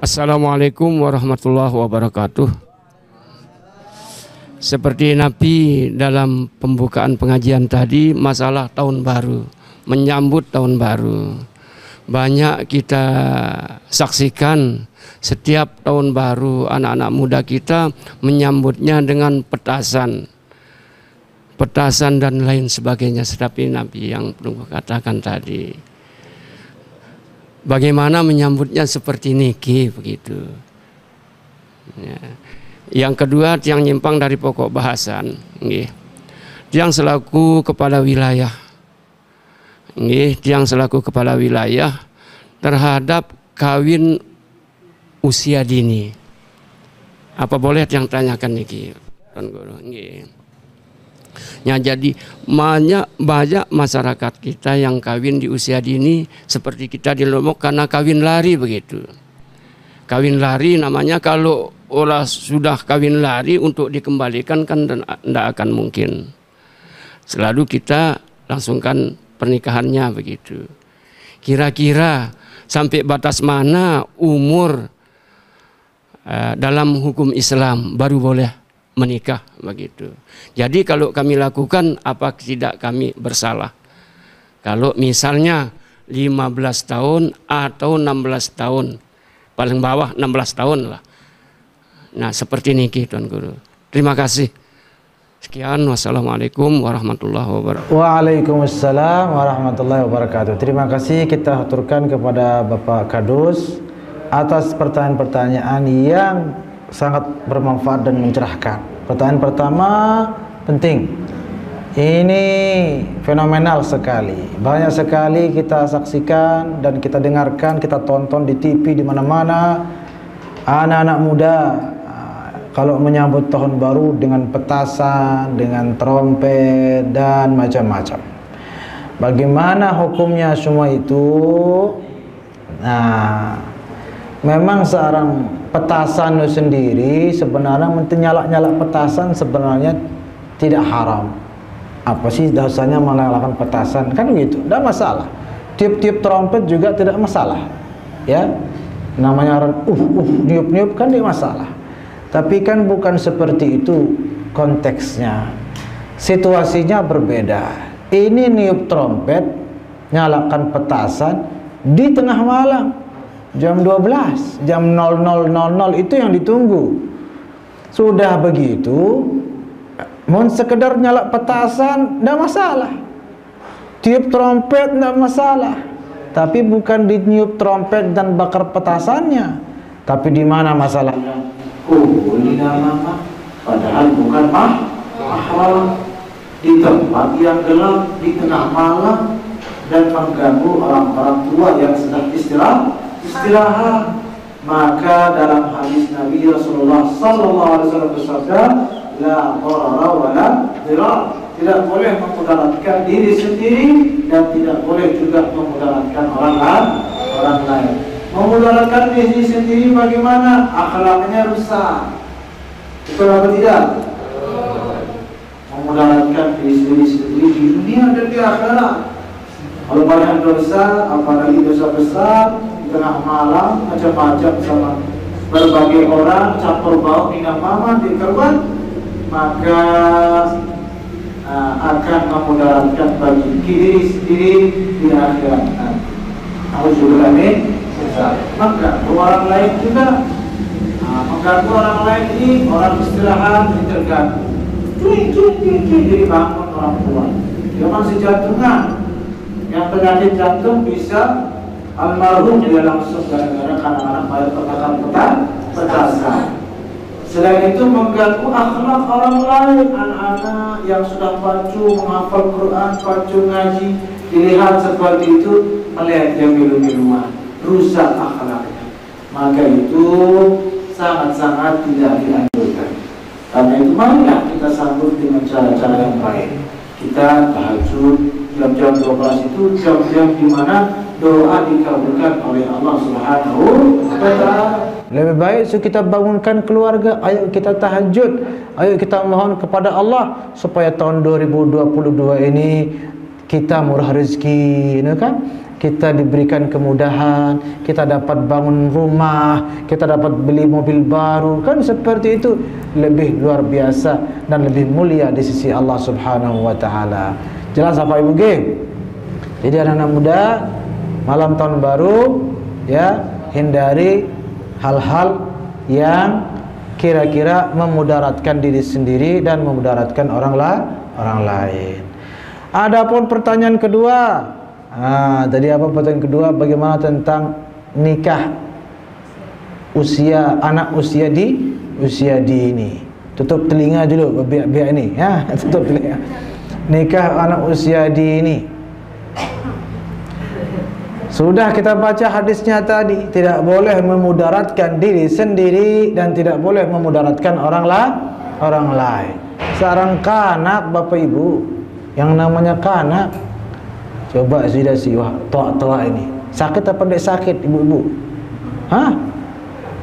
Assalamualaikum warahmatullahi wabarakatuh. Seperti Nabi dalam pembukaan pengajian tadi, masalah tahun baru, menyambut tahun baru. Banyak kita saksikan setiap tahun baru anak-anak muda kita menyambutnya dengan petasan dan lain sebagainya. Seperti Nabi yang perlu katakan tadi. Bagaimana menyambutnya seperti niki begitu. Ya. Yang kedua, tiang nyimpang dari pokok bahasan. Tiang selaku kepala wilayah. Tiang selaku kepala wilayah terhadap kawin usia dini. Apa boleh tiang tanyakan niki? Ya, jadi banyak masyarakat kita yang kawin di usia dini seperti kita di Lombok karena kawin lari begitu. Kawin lari namanya, kalau orang sudah kawin lari untuk dikembalikan kan tidak akan mungkin. Selalu kita langsungkan pernikahannya begitu. Kira-kira sampai batas mana umur dalam hukum Islam baru boleh menikah begitu. Jadi kalau kami lakukan, apa tidak kami bersalah? Kalau misalnya 15 tahun atau 16 tahun, paling bawah 16 tahun lah. Nah seperti niki Tuan Guru. Terima kasih. Sekian, wassalamualaikum warahmatullahi wabarakatuh. Waalaikumsalam warahmatullahi wabarakatuh. Terima kasih kita aturkan kepada Bapak Kadus atas pertanyaan-pertanyaan yang sangat bermanfaat dan mencerahkan. Pertanyaan pertama penting. Ini fenomenal sekali. Banyak sekali kita saksikan dan kita dengarkan, kita tonton di TV di mana-mana. Anak-anak muda kalau menyambut tahun baru dengan petasan, dengan trompet dan macam-macam. Bagaimana hukumnya semua itu? Nah, memang seorang petasan itu sendiri sebenarnya nyala-nyala petasan sebenarnya tidak haram. Apa sih dosanya menyalakan petasan? Kan gitu, tidak masalah. Tiup-tiup trompet juga tidak masalah. Ya, namanya orang niup-niup kan tidak masalah. Tapi kan bukan seperti itu konteksnya. Situasinya berbeda. Ini niup trompet, nyalakan petasan di tengah malam. Jam 12, jam 00.00 itu yang ditunggu. Sudah begitu, mau sekedar nyala petasan tidak masalah. Tiup trompet tidak masalah. Tapi bukan diniup trompet dan bakar petasannya. Tapi di mana masalahnya? Kumpul nama, padahal bukan mahram, di tempat yang gelap, di tengah malam, dan mengganggu orang-orang tua yang sedang istirahat. Maka dalam hadis Nabi Rasulullah SAW bersabda, la dharara wa la dirar. Tidak boleh memudaratkan diri sendiri dan tidak boleh juga memudaratkan orang lain. Memudaratkan diri sendiri bagaimana? Akhlaknya rusak. Betul apa tidak? Memudaratkan diri sendiri di dunia dan di akhirat. Kalau banyak dosa, apalagi dosa besar, tengah malam macam-macam sama berbagai orang campur baur minum maman di kerban, maka akan memudaratkan bagi diri sendiri di akhirat nanti. Alhamdulillah nih, mengganggu orang lain juga. Mengganggu orang lain ini, orang istirahat terganggu. Jadi bangun orang tua. Dia masih jantungan. Yang penyakit jantung bisa almarhum dia langsung gara-gara anak-anak bayar petasan. Selain itu mengganggu akhlak orang lain. Anak-anak yang sudah pacu menghafal Quran, pacu ngaji, dilihat seperti itu, melihat dia minum-minuman, rusak akhlaknya. Maka itu sangat-sangat tidak dianjurkan. Karena itu marilah kita sambut dengan cara-cara yang baik. Kita tahajud jam-jam 12 itu jam-jam di mana doa dikabulkan oleh Allah Subhanahu wa Ta'ala. Lebih baik kita bangunkan keluarga, ayo kita tahajud, ayo kita mohon kepada Allah supaya tahun 2022 ini kita murah rezeki, kan? kita diberikan kemudahan, kita dapat bangun rumah, kita dapat beli mobil baru, kan seperti itu lebih luar biasa dan lebih mulia di sisi Allah Subhanahu wa taala. Jelas apa Ibu geng? Jadi anak-anak muda, malam tahun baru ya, hindari hal-hal yang kira-kira memudaratkan diri sendiri dan memudaratkan orang lain. Adapun pertanyaan kedua, tadi apa pertanyaan kedua? Bagaimana tentang nikah anak usia dini? Tutup telinga dulu biar ini, ya, tutup telinga. Nikah anak usia dini. Sudah kita baca hadisnya tadi, tidak boleh memudaratkan diri sendiri dan tidak boleh memudaratkan orang lain. Seorang kanak Bapak Ibu, yang namanya kanak, coba sudah tua ini, sakit apa tidak sakit ibu-ibu? Hah?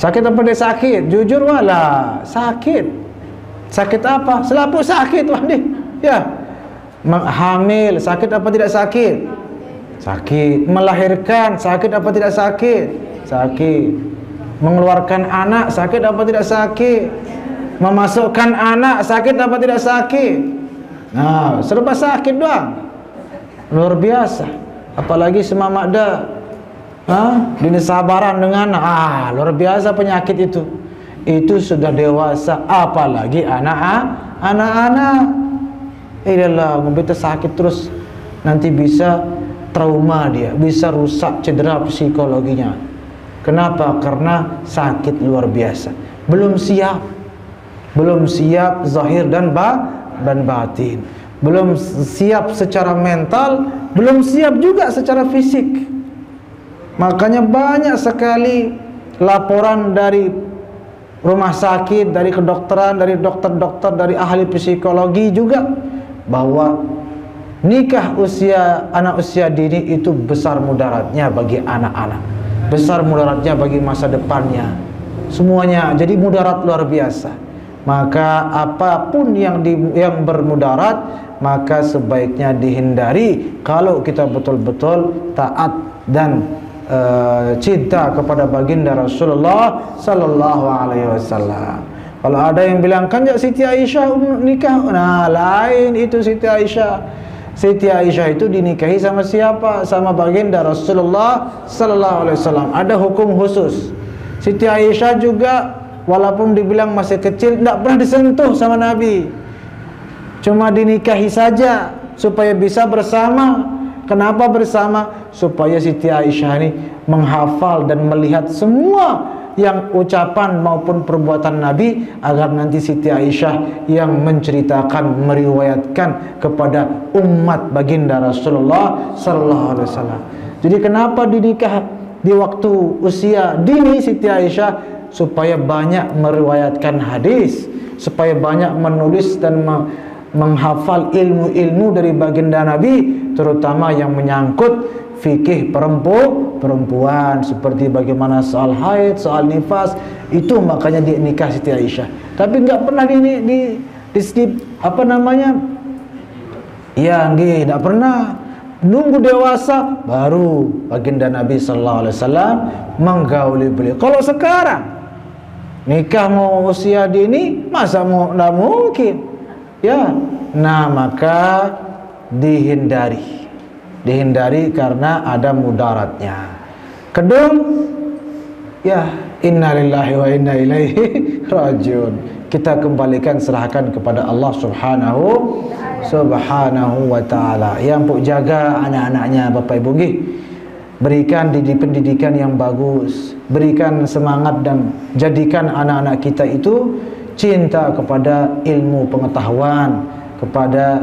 Sakit apa tidak sakit? Jujur wala, sakit. Sakit apa? Selaput sakit wandi. Ya. Hamil, sakit apa tidak sakit? Sakit. Melahirkan, sakit apa tidak sakit? Sakit. Mengeluarkan anak, sakit apa tidak sakit? Memasukkan anak, sakit apa tidak sakit? Nah, serba sakit doang. Luar biasa. Apalagi semamakda, dini sabaran dengan luar biasa penyakit itu. Itu sudah dewasa, apalagi anak-anak. Iyalah, kita sakit terus nanti bisa trauma dia, bisa rusak, cedera psikologinya. Kenapa? Karena sakit luar biasa. Belum siap zahir dan batin. Belum siap secara mental, belum siap juga secara fisik. Makanya banyak sekali laporan dari rumah sakit, dari kedokteran, dari dokter-dokter, dari ahli psikologi juga, bahwa nikah anak usia dini itu besar mudaratnya bagi anak-anak, besar mudaratnya bagi masa depannya, semuanya. Jadi mudarat luar biasa. Maka apapun yang bermudarat, maka sebaiknya dihindari kalau kita betul-betul taat dan cinta kepada baginda Rasulullah sallallahu alaihi wasallam. Kalau ada yang bilang kan Siti Aisyah nikah, nah lain itu Siti Aisyah. Siti Aisyah itu dinikahi sama siapa? Sama baginda Rasulullah sallallahu alaihi wasallam. Ada hukum khusus. Siti Aisyah juga walaupun dibilang masih kecil, tidak pernah disentuh sama Nabi. Cuma dinikahi saja supaya bisa bersama. Kenapa bersama? Supaya Siti Aisyah ini menghafal dan melihat semua yang ucapan maupun perbuatan Nabi, agar nanti Siti Aisyah yang menceritakan, meriwayatkan kepada umat baginda Rasulullah sallallahu alaihi wasallam. Jadi kenapa dinikah di waktu usia dini Siti Aisyah? Supaya banyak meriwayatkan hadis, supaya banyak menulis dan menghafal ilmu-ilmu dari baginda Nabi, terutama yang menyangkut fikih perempuan, seperti bagaimana soal haid, soal nifas. Itu makanya dia nikah Siti Aisyah. Tapi enggak pernah enggak pernah. Nunggu dewasa baru baginda Nabi sallallahu alaihi wasallam menggauli beliau. Kalau sekarang nikah mau usia dini, masa mau, enggak mungkin. Ya, nah maka dihindari karena ada mudaratnya. Kedung, ya innalillahi wa inna ilaihi rajiun. Kita kembalikan, serahkan kepada Allah subhanahu wa ta'ala. Yang pun jaga anak-anaknya Bapak Ibu nggih. Berikan pendidikan yang bagus, berikan semangat dan jadikan anak-anak kita itu cinta kepada ilmu pengetahuan, kepada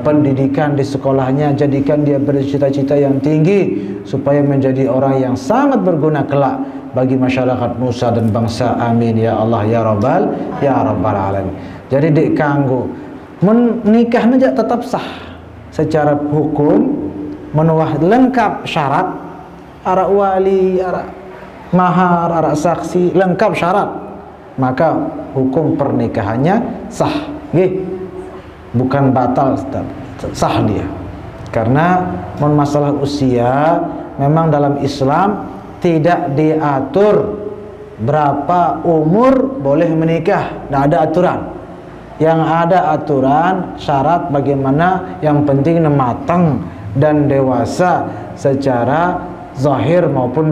pendidikan di sekolahnya. Jadikan dia bercita-cita yang tinggi supaya menjadi orang yang sangat berguna kelak bagi masyarakat Nusa dan bangsa. Amin ya Allah ya Rabbal alamin. Jadi dek kanggo menikah saja tetap sah secara hukum, menuah lengkap syarat, ara wali, ara mahar, ara saksi, lengkap syarat, maka hukum pernikahannya sah nggih. Bukan batal, sah dia. Karena masalah usia memang dalam Islam tidak diatur berapa umur boleh menikah, tidak ada aturan. Yang ada aturan syarat bagaimana, yang penting matang dan dewasa secara zahir maupun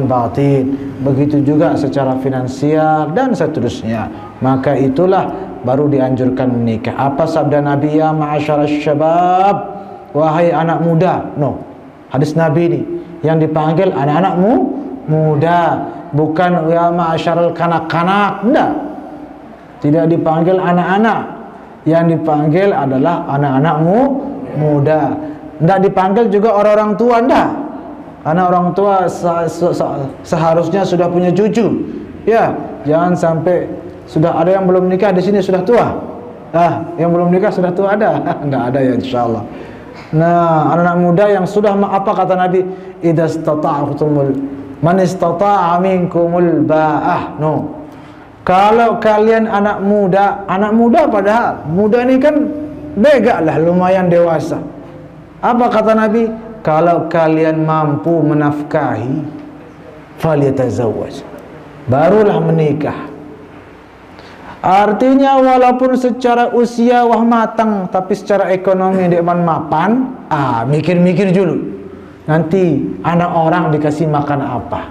batin. Begitu juga secara finansial dan seterusnya. Maka itulah baru dianjurkan menikah. Apa sabda Nabi, ya ma'asyaras syabab, wahai anak muda? No, hadis Nabi ini yang dipanggil anak-anakmu muda, bukan ya ma'asyaral kanak-kanak. Tidak dipanggil anak-anak, yang dipanggil adalah anak-anakmu muda. Tidak dipanggil juga orang-orang tua, enggak. Karena orang tua seharusnya sudah punya cucu. Ya, jangan sampai sudah ada yang belum nikah di sini sudah tua. Yang belum nikah sudah tua ada? Enggak ada ya, insyaallah. Nah, anak-anak muda yang sudah, apa kata Nabi? Idza istata'tumul man istata'a minkumul ba'ah. No. Kalau kalian anak muda padahal muda ini kan bega lah, lumayan dewasa. Apa kata Nabi? Kalau kalian mampu menafkahi, falyatazawwaj, barulah menikah. Artinya walaupun secara usia wah matang, tapi secara ekonomi dia mapan, mikir-mikir dulu. Nanti anak orang dikasih makan apa?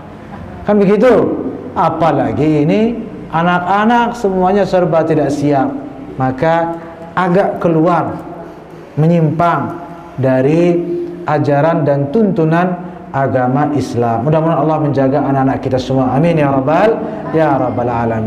Kan begitu. Apalagi ini anak-anak semuanya serba tidak siap. Maka agak keluar, menyimpang dari ajaran dan tuntunan agama Islam. Mudah-mudahan Allah menjaga anak-anak kita semua. Amin ya rabbal alamin.